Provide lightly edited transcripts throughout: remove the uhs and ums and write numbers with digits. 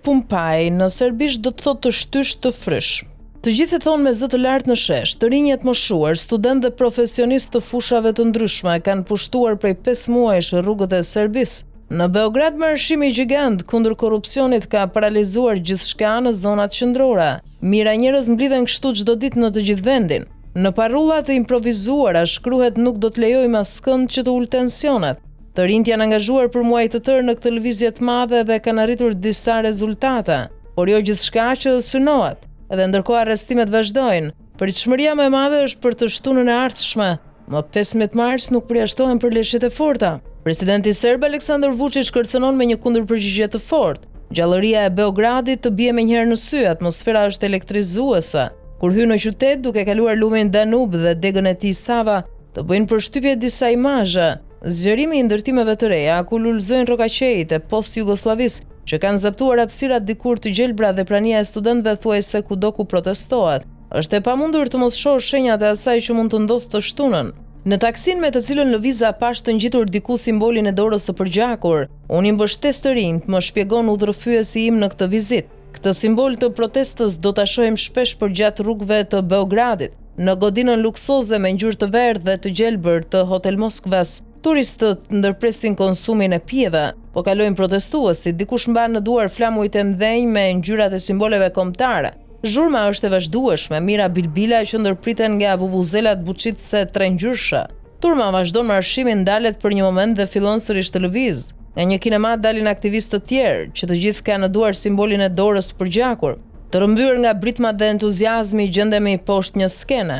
pumpaj, në serbisht do të thotë të shtysh të frysh. Të gjithë e thonë me zë të lartë në shesh, të rinjet moshuar, student dhe profesionist të fushave të ndryshme kanë pushtuar prej 5 muajsh rrugët e Serbisë. Në Beograd marshimi gjigant kundër korrupsionit ka paralizuar gjithçka në zonat qendrore. Mira njerëz mblidhen kështu çdo ditë në të gjithë vendin. Në parrulla të improvisuara shkruhet nuk do të lejojmë askënd që të ulë tensionet. Të rinjt janë angazhuar për muaj të tërë në këtë lëvizje të madhe dhe kanë arritur disa rezultate, por jo gjithçka që synohet. Edhe ndërkohë arrestimet vazhdojnë. Pritshmëria më e madhe është për të shtunën e ardhshme. Më 15 mars nuk përjashtohen përleshjet e forta. Presidenti serb Aleksandar Vučić kërcënon me një kundërpërgjigje të fortë. Gjallëria e Beogradit të bie menjëherë në sy, atmosfera është elektrizuese. Kur hyn në qytet duke kaluar lumin Danub dhe degën e tij Sava, të bëjnë përshtypje disa imazhe. Zgjerimi i ndërtimeve të reja ku lulëzojnë rrokaqejt e post-Jugosllavisë që kanë zaptuar hapësirat dikur të gjelbra dhe prania e studentëve thuajse kudo ku protestohet. Është e pamundur të mos shohësh shenjat e asaj që mund të ndodhë të shtunën. Në taksin me të cilën lëviza pash të ngjitur diku simbolin e dorës së përgjakur, unë i mbështes të rinjt, më shpjegon udhërfyesi im në këtë vizitë. Këtë simbol të protestës do ta shohim shpesh përgjatë rrugëve të Beogradit, në godinën luksoze me ngjyrë të verdhë dhe të gjelbër të Hotel Moskvas. Turistët ndërpresin konsumin e pijeve, po kalojnë protestuesit, dikush mban në duar flamujt e mdhenj me ngjyrat e simboleve kombëtare. Zhurma është e vazhdueshme, mira bilbila që ndërpriten nga vuvuzelat buçitëse trengjyrshe. Turma vazhdon marshimin, ndalet për një moment dhe fillon sërish të lëviz. Nga një kinema dalin aktivistë të tjerë, që të gjithë kanë në duar simbolin e dorës përgjakur. Të rrëmbyer nga britmat dhe entuziazmi gjendemi poshtë një skene.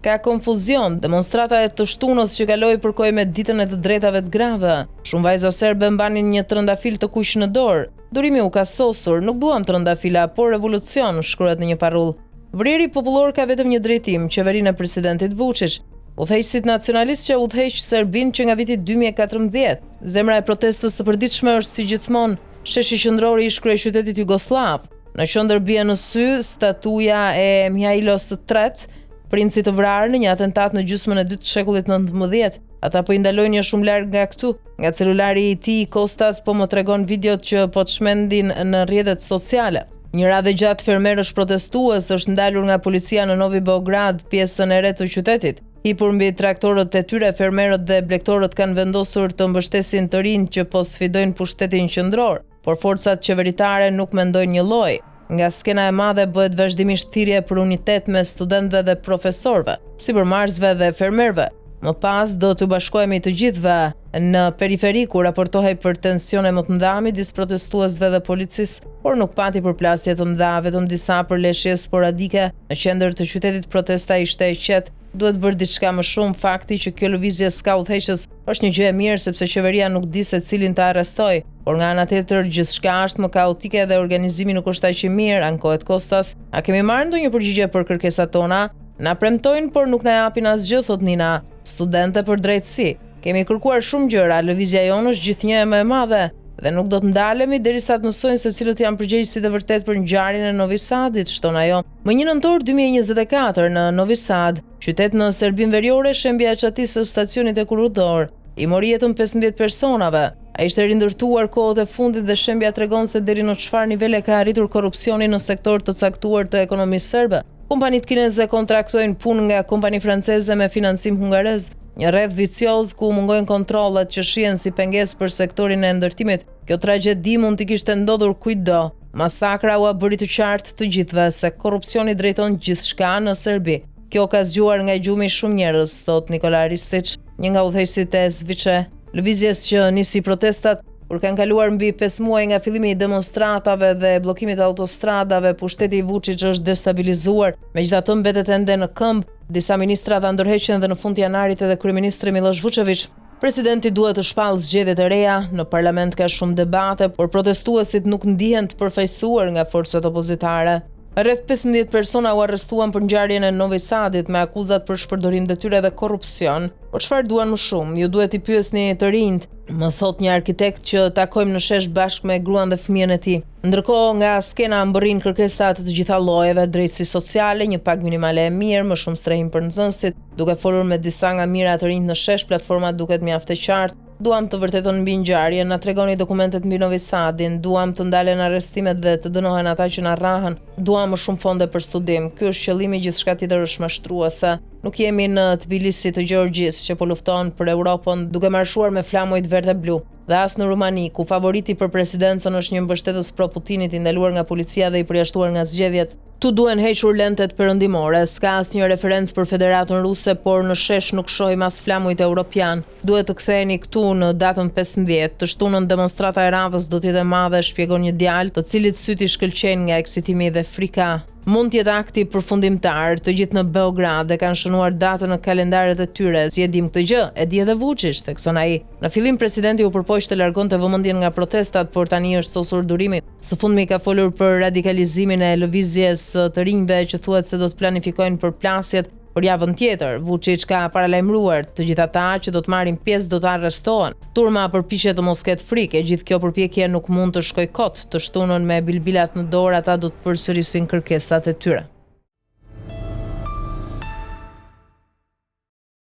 Ka konfuzion, demonstrata e të shtunës që kaloi përkoj me ditën e të drejtave të grave. Shumë vajza serbe mbanin një trëndafil të kuq në dorë. Durimi u ka sosur, nuk duam trëndafila, por revolucion, shkruhet në një parull. Vriri popullor ka vetëm një drejtim, qeverinë e presidentit Vučić. Udhëheqësit nacionalist që udhëheq Serbinë që nga viti 2014. Zemra e protestës së përditshme është si gjithmonë sheshi qendror i kryeqytetit jugosllav. Në qendër bie në sy statuja e Mihailos III, princit të vrarë në një atentat në gjysmën e dytë të shekullit 19. Ata po i ndalojnë një shumë larg nga këtu. Nga celulari i tij Kostas po më tregon videot që po të shmendin në rrjetet sociale. Një radhë gjatë fermerësh protestues është ndalur nga policia në Novi Beograd, pjesën e re të qytetit. Hipur mbi traktorët e tyre, fermerët dhe blegtorët kanë vendosur të mbështesin të rinj që po sfidojnë pushtetin qendror, por forcat qeveritare nuk mendojnë një lloj. Nga skena e madhe bëhet vazhdimisht thirrje për unitet mes studentëve dhe profesorëve, sipërmarrësve dhe fermerëve. Më pas do të bashkohemi të gjithëve në periferi ku raportohej për tensione më të mëdha midis protestuesve dhe policisë, por nuk pati përplasje të mëdha, vetëm disa përleshje sporadike. Në qendër të qytetit protesta ishte e qetë. Duhet bërë diçka më shumë. Fakti që kjo lëvizje s'ka udhëheqës është një gjë e mirë sepse qeveria nuk di se cilin ta arrestoj, por nga ana tjetër gjithçka është më kaotike dhe organizimi nuk është aq i mirë, ankohet Kostas. A kemi marrë ndonjë përgjigje për kërkesat tona? Na premtojnë, por nuk na japin asgjë, thot Nina, studente për drejtësi. Kemi kërkuar shumë gjëra, lëvizja jonë është gjithnjë më e madhe dhe nuk do të ndalemi derisa të mësojnë se cilët janë përgjegjësit e vërtet për ngjarjen e Novi Sadit, shton ajo. Më 1 nëntor 2024 në Novi Sad, qytet në Serbinë Veriore, shembja e çatisë së stacionit e Kurudor i mori jetën 15 personave. Ai ishte rindërtuar kohët e fundit dhe shembja tregon se deri në çfarë nivele ka arritur korrupsioni në sektor të caktuar të ekonomisë serbe. Kompanitë kineze kontraktojnë punë nga kompani franceze me financim hungarez, një rreth vicioz ku mungojnë kontrollet që shihen si pengesë për sektorin e ndërtimit. Kjo tragjedi mund të kishte ndodhur kujtdo. Masakra u bëri të qartë të gjithëve se korrupsioni drejton gjithçka në Serbi. Kjo ka zgjuar nga gjumi shumë njerëz, thot Nikola Ristic, një nga udhëheqësit e SVČ, lëvizjes që nisi protestat. Kur kanë kaluar mbi 5 muaj nga fillimi i demonstratave dhe bllokimit të autostradave, pushteti i Vučić është destabilizuar, megjithatë mbetet ende në këmbë. Disa ministra ta ndërheqën dhe në fund të janarit edhe kryeministri Miloš Vučević. Presidenti duhet të shpallë zgjedhjet e reja, në parlament ka shumë debate, por protestuesit nuk ndihen të përfaqësuar nga forcat opozitare. Rreth 15 persona u arrestuan për ngjarjen e Novi Sadit me akuzat për shpërdorim detyre dhe korrupsion. Po çfarë duan më shumë? Ju duhet i pyesni të rinjt, më thot një arkitekt që takojmë në shesh bashkë me gruan dhe fëmijën e tij. Ndërkohë nga skena mbërrin kërkesa të gjitha llojeve, drejtësi sociale, një pagë minimale e mirë, më shumë strehim për nxënësit. Duke folur me disa nga mirat të rinjt në shesh, platforma duket mjaft e qartë. Duam të vërteton mbi ngjarjen, na tregoni dokumentet mbi Novi Sadin, duam të ndalen arrestimet dhe të dënohen ata që na rrahën, duam më shumë fonde për studim. Ky është qëllimi, gjithçka tjetër është mashtruese. Nuk jemi në Tbilisi të Gjeorgjisë që po lufton për Europën duke marshuar me flamujt verd e blu. Dhe as në Rumani, ku favoriti për presidencën është një mbështetës pro Putinit i ndaluar nga policia dhe i përjashtuar nga zgjedhjet. Tu duhen hequr lentet perëndimore, s'ka asnjë referencë për Federatën Ruse, por në shesh nuk shohim as flamujt europian. Duhet të ktheheni këtu në datën 15, të shtunën demonstrata e radhës do të jetë e madhe, shpjegon një djalë, të cilit syti shkëlqejnë nga eksitimi dhe frika. Mund të jetë akti përfundimtar, të gjithë në Beograd e kanë shënuar datën në kalendaret e tyre. Si e dim këtë gjë, e di edhe Vučić, thekson ai. Në fillim presidenti u përpoq të largonte vëmendjen nga protestat, por tani është sosur durimi. Së fundmi ka folur për radikalizimin e lëvizjes të rinjve që thuhet se do të planifikojnë përplasjet për javën tjetër. Vučić ka paralajmëruar të gjithë ata që do të marrin pjesë do të arrestohen. Turma përpiqet të mos ketë frikë, gjithë kjo përpjekje nuk mund të shkojë kot. Të shtunën me bilbilat në dorë ata do të përsërisin kërkesat e tyre.